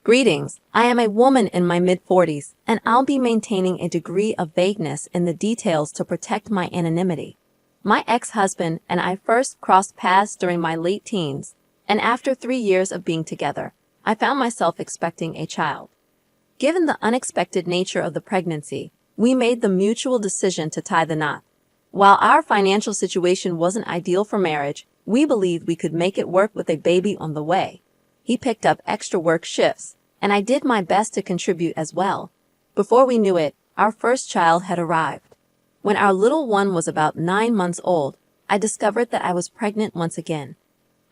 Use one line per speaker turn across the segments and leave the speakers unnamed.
Greetings, I am a woman in my mid-40s, and I'll be maintaining a degree of vagueness in the details to protect my anonymity. My ex-husband and I first crossed paths during my late teens, and after 3 years of being together, I found myself expecting a child. Given the unexpected nature of the pregnancy, we made the mutual decision to tie the knot. While our financial situation wasn't ideal for marriage, we believed we could make it work with a baby on the way. He picked up extra work shifts, and I did my best to contribute as well. Before we knew it, our first child had arrived. When our little one was about 9 months old, I discovered that I was pregnant once again.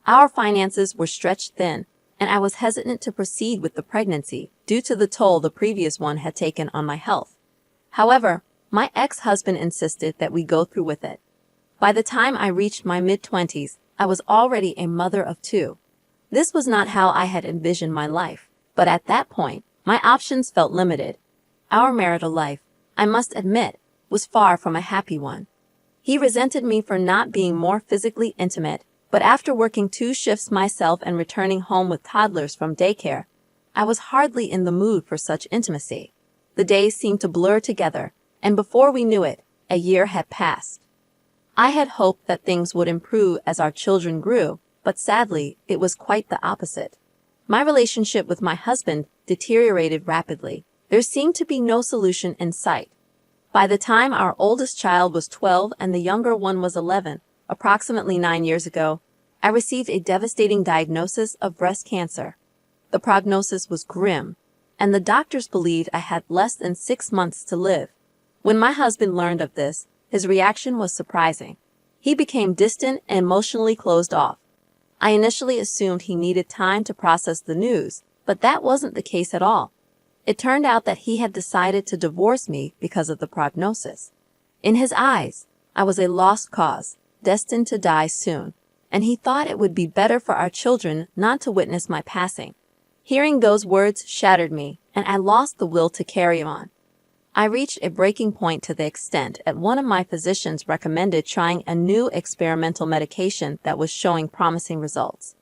Our finances were stretched thin, and I was hesitant to proceed with the pregnancy due to the toll the previous one had taken on my health. However, my ex-husband insisted that we go through with it. By the time I reached my mid-20s, I was already a mother of 2. This was not how I had envisioned my life, but at that point, my options felt limited. Our marital life, I must admit, was far from a happy one. He resented me for not being more physically intimate, but after working 2 shifts myself and returning home with toddlers from daycare, I was hardly in the mood for such intimacy. The days seemed to blur together, and before we knew it, a year had passed. I had hoped that things would improve as our children grew, but sadly, it was quite the opposite. My relationship with my husband deteriorated rapidly. There seemed to be no solution in sight. By the time our oldest child was 12 and the younger one was 11, approximately 9 years ago, I received a devastating diagnosis of breast cancer. The prognosis was grim, and the doctors believed I had less than 6 months to live. When my husband learned of this, his reaction was surprising. He became distant and emotionally closed off. I initially assumed he needed time to process the news, but that wasn't the case at all. It turned out that he had decided to divorce me because of the prognosis. In his eyes, I was a lost cause, destined to die soon, and he thought it would be better for our children not to witness my passing. Hearing those words shattered me, and I lost the will to carry on. I reached a breaking point to the extent that one of my physicians recommended trying a new experimental medication that was showing promising results.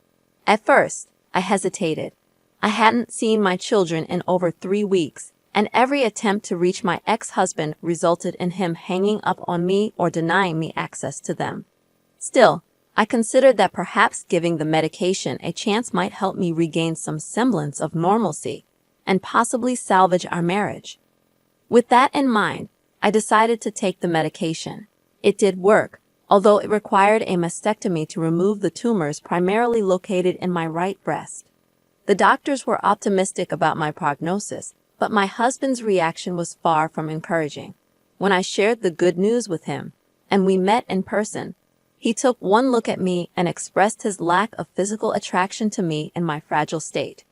At first, I hesitated. I hadn't seen my children in over 3 weeks, and every attempt to reach my ex-husband resulted in him hanging up on me or denying me access to them. Still, I considered that perhaps giving the medication a chance might help me regain some semblance of normalcy and possibly salvage our marriage. With that in mind, I decided to take the medication. It did work, although it required a mastectomy to remove the tumors primarily located in my right breast. The doctors were optimistic about my prognosis, but my husband's reaction was far from encouraging. When I shared the good news with him, and we met in person, he took one look at me and expressed his lack of physical attraction to me in my fragile state.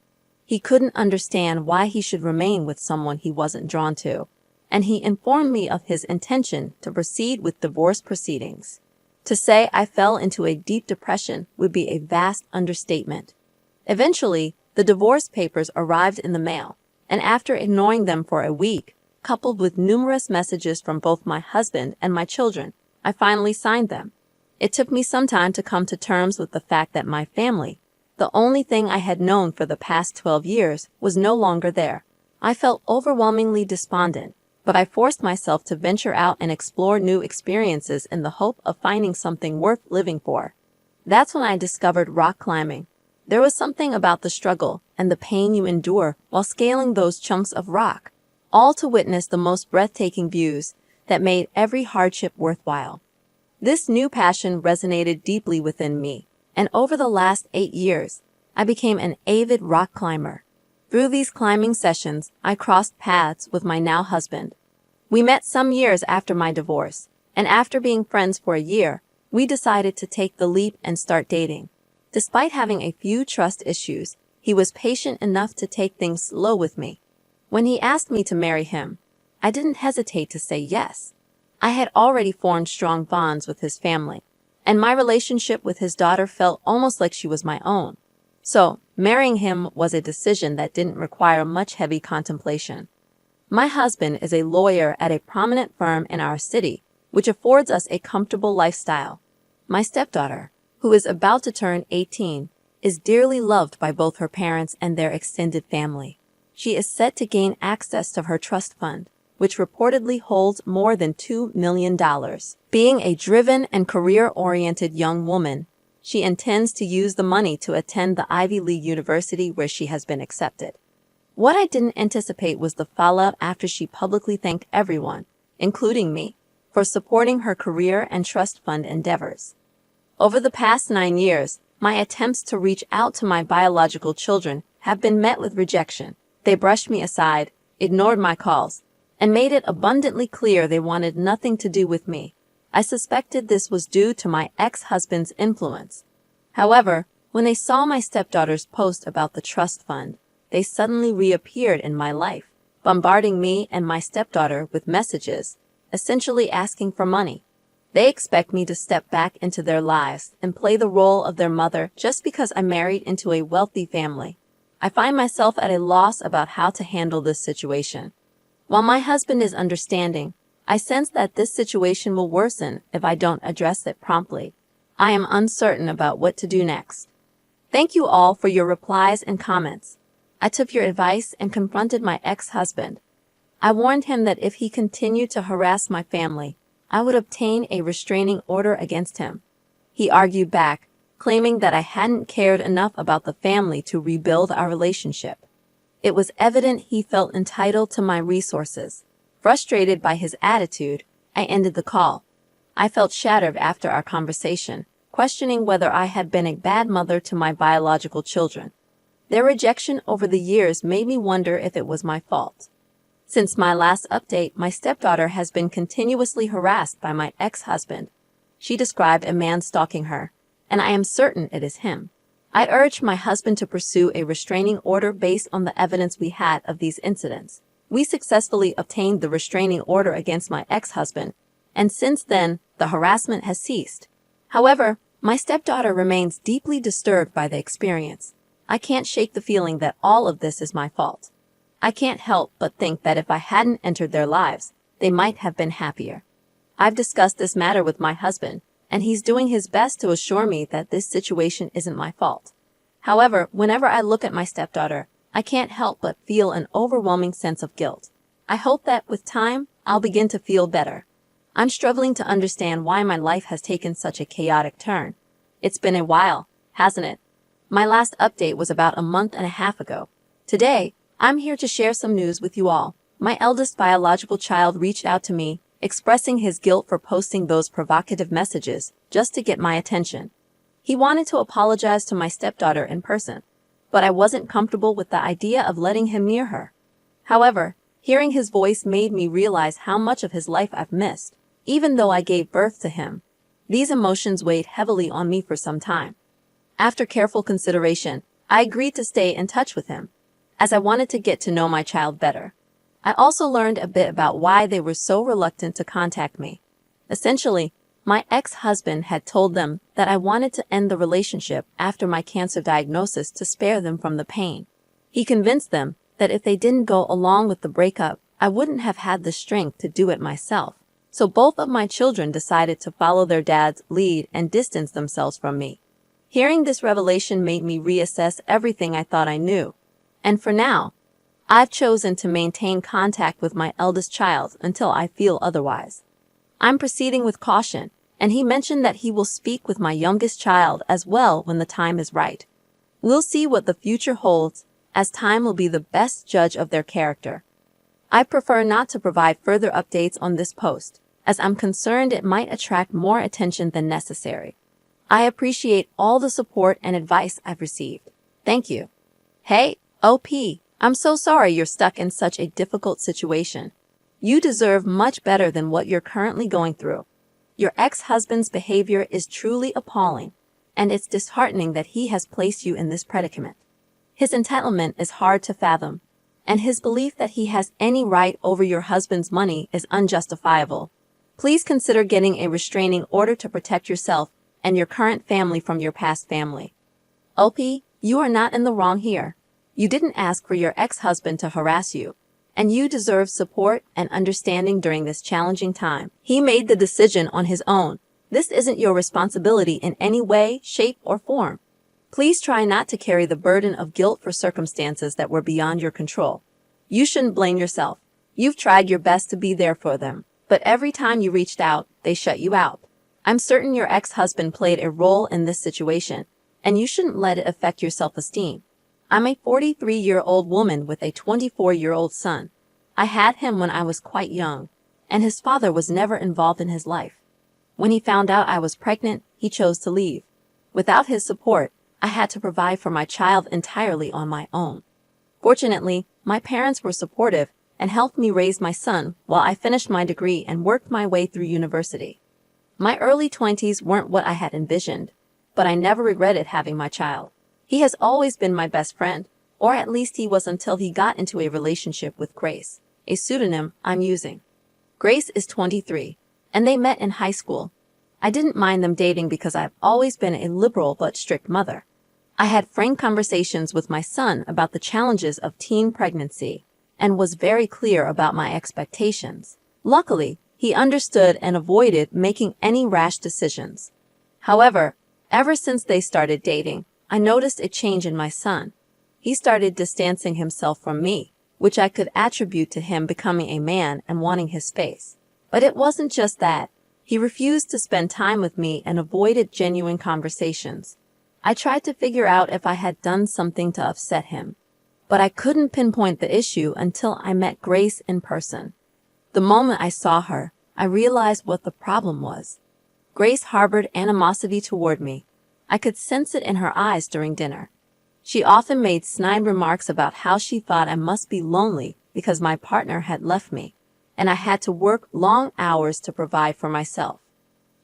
He couldn't understand why he should remain with someone he wasn't drawn to, and he informed me of his intention to proceed with divorce proceedings. To say I fell into a deep depression would be a vast understatement. Eventually, the divorce papers arrived in the mail, and after ignoring them for a week, coupled with numerous messages from both my husband and my children, I finally signed them. It took me some time to come to terms with the fact that my family, the only thing I had known for the past 12 years, was no longer there. I felt overwhelmingly despondent, but I forced myself to venture out and explore new experiences in the hope of finding something worth living for. That's when I discovered rock climbing. There was something about the struggle and the pain you endure while scaling those chunks of rock, all to witness the most breathtaking views that made every hardship worthwhile. This new passion resonated deeply within me, and over the last 8 years, I became an avid rock climber. Through these climbing sessions, I crossed paths with my now husband. We met some years after my divorce, and after being friends for a year, we decided to take the leap and start dating. Despite having a few trust issues, he was patient enough to take things slow with me. When he asked me to marry him, I didn't hesitate to say yes. I had already formed strong bonds with his family, and my relationship with his daughter felt almost like she was my own. So, marrying him was a decision that didn't require much heavy contemplation. My husband is a lawyer at a prominent firm in our city, which affords us a comfortable lifestyle. My stepdaughter, who is about to turn 18, is dearly loved by both her parents and their extended family. She is set to gain access to her trust fund, which reportedly holds more than $2 million. Being a driven and career-oriented young woman, she intends to use the money to attend the Ivy League university where she has been accepted. What I didn't anticipate was the fallout after she publicly thanked everyone, including me, for supporting her career and trust fund endeavors. Over the past 9 years, my attempts to reach out to my biological children have been met with rejection. They brushed me aside, ignored my calls, and made it abundantly clear they wanted nothing to do with me. I suspected this was due to my ex-husband's influence. However, when they saw my stepdaughter's post about the trust fund, they suddenly reappeared in my life, bombarding me and my stepdaughter with messages, essentially asking for money. They expect me to step back into their lives and play the role of their mother just because I married into a wealthy family. I find myself at a loss about how to handle this situation. While my husband is understanding, I sense that this situation will worsen if I don't address it promptly. I am uncertain about what to do next. Thank you all for your replies and comments. I took your advice and confronted my ex-husband. I warned him that if he continued to harass my family, I would obtain a restraining order against him. He argued back, claiming that I hadn't cared enough about the family to rebuild our relationship. It was evident he felt entitled to my resources. Frustrated by his attitude, I ended the call. I felt shattered after our conversation, questioning whether I had been a bad mother to my biological children. Their rejection over the years made me wonder if it was my fault. Since my last update, my stepdaughter has been continuously harassed by my ex-husband. She described a man stalking her, and I am certain it is him. I urged my husband to pursue a restraining order based on the evidence we had of these incidents. We successfully obtained the restraining order against my ex-husband, and since then, the harassment has ceased. However, my stepdaughter remains deeply disturbed by the experience. I can't shake the feeling that all of this is my fault. I can't help but think that if I hadn't entered their lives, they might have been happier. I've discussed this matter with my husband, and he's doing his best to assure me that this situation isn't my fault. However, whenever I look at my stepdaughter, I can't help but feel an overwhelming sense of guilt. I hope that with time, I'll begin to feel better. I'm struggling to understand why my life has taken such a chaotic turn. It's been a while, hasn't it? My last update was about a month and a half ago. Today, I'm here to share some news with you all. My eldest biological child reached out to me, expressing his guilt for posting those provocative messages just to get my attention. He wanted to apologize to my stepdaughter in person, but I wasn't comfortable with the idea of letting him near her. However, hearing his voice made me realize how much of his life I've missed, even though I gave birth to him. These emotions weighed heavily on me for some time. After careful consideration, I agreed to stay in touch with him, as I wanted to get to know my child better. I also learned a bit about why they were so reluctant to contact me. Essentially, my ex-husband had told them that I wanted to end the relationship after my cancer diagnosis to spare them from the pain. He convinced them that if they didn't go along with the breakup, I wouldn't have had the strength to do it myself. So both of my children decided to follow their dad's lead and distance themselves from me. Hearing this revelation made me reassess everything I thought I knew. And for now, I've chosen to maintain contact with my eldest child until I feel otherwise. I'm proceeding with caution, and he mentioned that he will speak with my youngest child as well when the time is right. We'll see what the future holds, as time will be the best judge of their character. I prefer not to provide further updates on this post, as I'm concerned it might attract more attention than necessary. I appreciate all the support and advice I've received. Thank you. Hey, OP, I'm so sorry you're stuck in such a difficult situation. You deserve much better than what you're currently going through. Your ex-husband's behavior is truly appalling, and it's disheartening that he has placed you in this predicament. His entitlement is hard to fathom, and his belief that he has any right over your husband's money is unjustifiable. Please consider getting a restraining order to protect yourself and your current family from your past family. OP, you are not in the wrong here. You didn't ask for your ex-husband to harass you, and you deserve support and understanding during this challenging time. He made the decision on his own. This isn't your responsibility in any way, shape, or form. Please try not to carry the burden of guilt for circumstances that were beyond your control. You shouldn't blame yourself. You've tried your best to be there for them, but every time you reached out, they shut you out. I'm certain your ex-husband played a role in this situation, and you shouldn't let it affect your self-esteem. I'm a 43-year-old woman with a 24-year-old son. I had him when I was quite young, and his father was never involved in his life. When he found out I was pregnant, he chose to leave. Without his support, I had to provide for my child entirely on my own. Fortunately, my parents were supportive and helped me raise my son while I finished my degree and worked my way through university. My early 20s weren't what I had envisioned, but I never regretted having my child. He has always been my best friend, or at least he was until he got into a relationship with Grace, a pseudonym I'm using. Grace is 23, and they met in high school. I didn't mind them dating because I've always been a liberal but strict mother. I had frank conversations with my son about the challenges of teen pregnancy and was very clear about my expectations. Luckily, he understood and avoided making any rash decisions. However, ever since they started dating, I noticed a change in my son. He started distancing himself from me, which I could attribute to him becoming a man and wanting his space. But it wasn't just that. He refused to spend time with me and avoided genuine conversations. I tried to figure out if I had done something to upset him, but I couldn't pinpoint the issue until I met Grace in person. The moment I saw her, I realized what the problem was. Grace harbored animosity toward me. I could sense it in her eyes during dinner. She often made snide remarks about how she thought I must be lonely because my partner had left me, and I had to work long hours to provide for myself.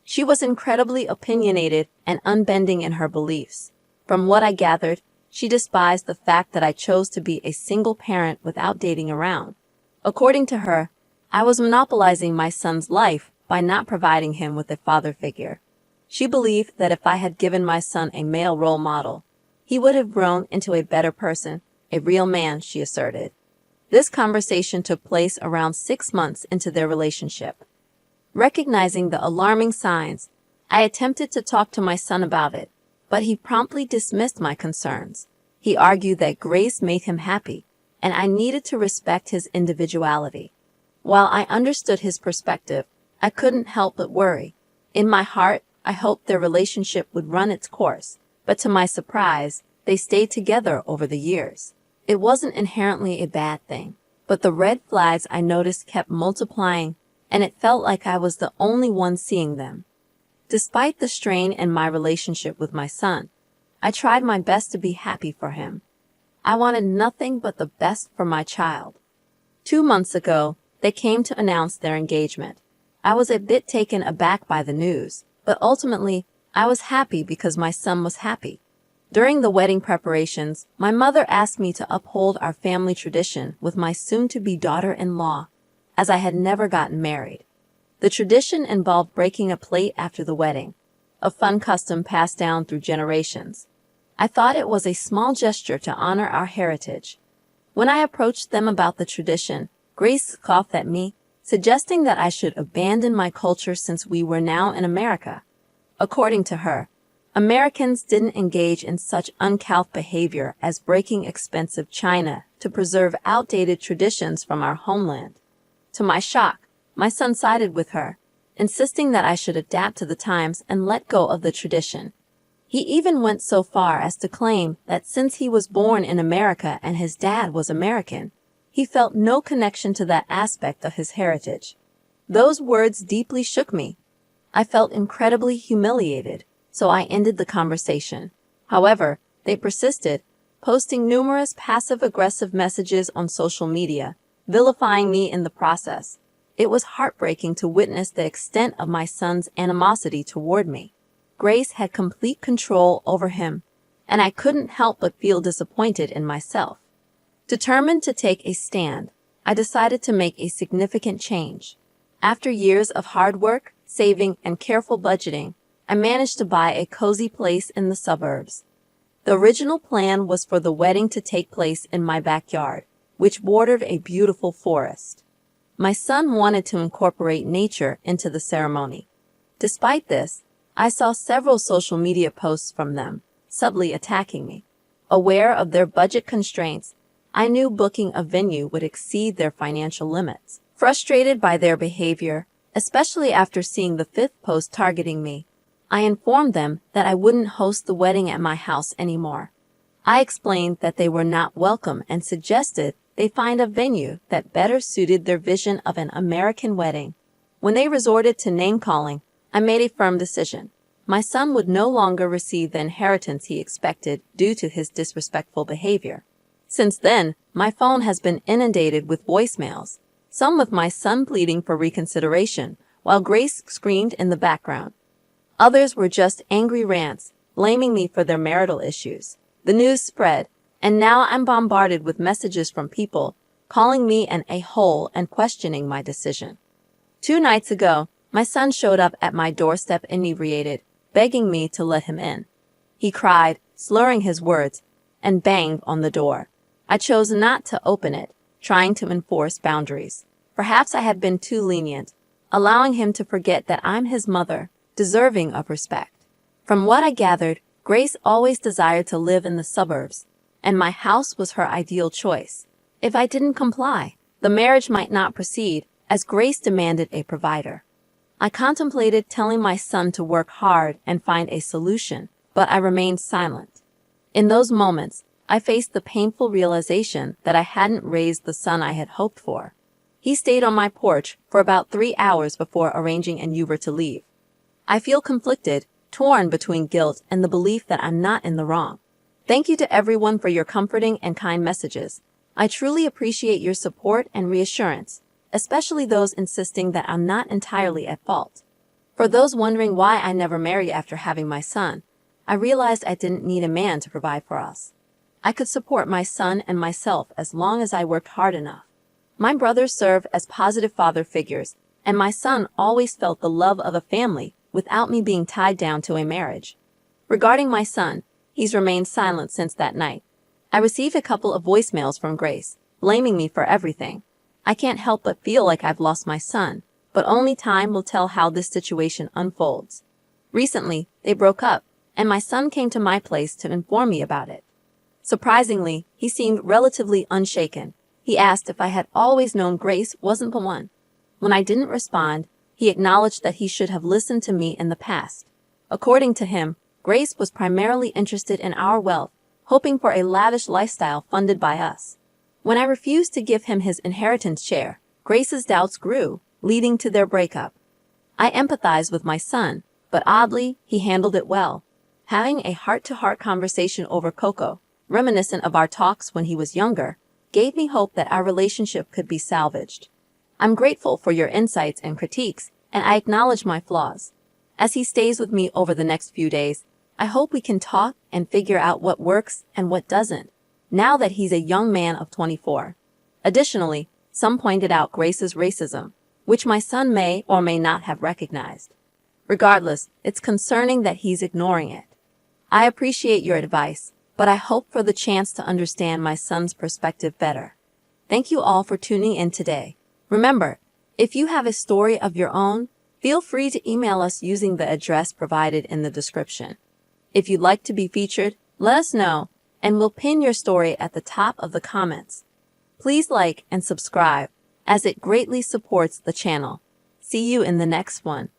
She was incredibly opinionated and unbending in her beliefs. From what I gathered, she despised the fact that I chose to be a single parent without dating around. According to her, I was monopolizing my son's life by not providing him with a father figure. She believed that if I had given my son a male role model, he would have grown into a better person, a real man, she asserted. This conversation took place around 6 months into their relationship. Recognizing the alarming signs, I attempted to talk to my son about it, but he promptly dismissed my concerns. He argued that Grace made him happy, and I needed to respect his individuality. While I understood his perspective, I couldn't help but worry. In my heart, I hoped their relationship would run its course, but to my surprise, they stayed together over the years. It wasn't inherently a bad thing, but the red flags I noticed kept multiplying, and it felt like I was the only one seeing them. Despite the strain in my relationship with my son, I tried my best to be happy for him. I wanted nothing but the best for my child. 2 months ago, they came to announce their engagement. I was a bit taken aback by the news, but ultimately, I was happy because my son was happy. During the wedding preparations, my mother asked me to uphold our family tradition with my soon-to-be daughter-in-law, as I had never gotten married. The tradition involved breaking a plate after the wedding, a fun custom passed down through generations. I thought it was a small gesture to honor our heritage. When I approached them about the tradition, Grace scoffed at me, suggesting that I should abandon my culture since we were now in America. According to her, Americans didn't engage in such uncouth behavior as breaking expensive china to preserve outdated traditions from our homeland. To my shock, my son sided with her, insisting that I should adapt to the times and let go of the tradition. He even went so far as to claim that since he was born in America and his dad was American, he felt no connection to that aspect of his heritage. Those words deeply shook me. I felt incredibly humiliated, so I ended the conversation. However, they persisted, posting numerous passive-aggressive messages on social media, vilifying me in the process. It was heartbreaking to witness the extent of my son's animosity toward me. Grace had complete control over him, and I couldn't help but feel disappointed in myself. Determined to take a stand, I decided to make a significant change. After years of hard work, saving, and careful budgeting, I managed to buy a cozy place in the suburbs. The original plan was for the wedding to take place in my backyard, which bordered a beautiful forest. My son wanted to incorporate nature into the ceremony. Despite this, I saw several social media posts from them, subtly attacking me. Aware of their budget constraints, I knew booking a venue would exceed their financial limits. Frustrated by their behavior, especially after seeing the fifth post targeting me, I informed them that I wouldn't host the wedding at my house anymore. I explained that they were not welcome and suggested they find a venue that better suited their vision of an American wedding. When they resorted to name-calling, I made a firm decision. My son would no longer receive the inheritance he expected due to his disrespectful behavior. Since then, my phone has been inundated with voicemails, some with my son pleading for reconsideration, while Grace screamed in the background. Others were just angry rants, blaming me for their marital issues. The news spread, and now I'm bombarded with messages from people calling me an a-hole and questioning my decision. 2 nights ago, my son showed up at my doorstep inebriated, begging me to let him in. He cried, slurring his words, and banged on the door. I chose not to open it, trying to enforce boundaries. Perhaps I had been too lenient, allowing him to forget that I'm his mother, deserving of respect. From what I gathered, Grace always desired to live in the suburbs, and my house was her ideal choice. If I didn't comply, the marriage might not proceed, as Grace demanded a provider. I contemplated telling my son to work hard and find a solution, but I remained silent. In those moments, I faced the painful realization that I hadn't raised the son I had hoped for. He stayed on my porch for about 3 hours before arranging an Uber to leave. I feel conflicted, torn between guilt and the belief that I'm not in the wrong. Thank you to everyone for your comforting and kind messages. I truly appreciate your support and reassurance, especially those insisting that I'm not entirely at fault. For those wondering why I never married after having my son, I realized I didn't need a man to provide for us. I could support my son and myself as long as I worked hard enough. My brothers served as positive father figures, and my son always felt the love of a family without me being tied down to a marriage. Regarding my son, he's remained silent since that night. I received a couple of voicemails from Grace, blaming me for everything. I can't help but feel like I've lost my son, but only time will tell how this situation unfolds. Recently, they broke up, and my son came to my place to inform me about it. Surprisingly, he seemed relatively unshaken. He asked if I had always known Grace wasn't the one. When I didn't respond, he acknowledged that he should have listened to me in the past. According to him, Grace was primarily interested in our wealth, hoping for a lavish lifestyle funded by us. When I refused to give him his inheritance share, Grace's doubts grew, leading to their breakup. I empathized with my son, but oddly, he handled it well. Having a heart-to-heart conversation over cocoa, reminiscent of our talks when he was younger, gave me hope that our relationship could be salvaged. I'm grateful for your insights and critiques, and I acknowledge my flaws. As he stays with me over the next few days, I hope we can talk and figure out what works and what doesn't, now that he's a young man of 24. Additionally, some pointed out Grace's racism, which my son may or may not have recognized. Regardless, it's concerning that he's ignoring it. I appreciate your advice, but I hope for the chance to understand my son's perspective better. Thank you all for tuning in today. Remember, if you have a story of your own, feel free to email us using the address provided in the description. If you'd like to be featured, let us know, and we'll pin your story at the top of the comments. Please like and subscribe, as it greatly supports the channel. See you in the next one.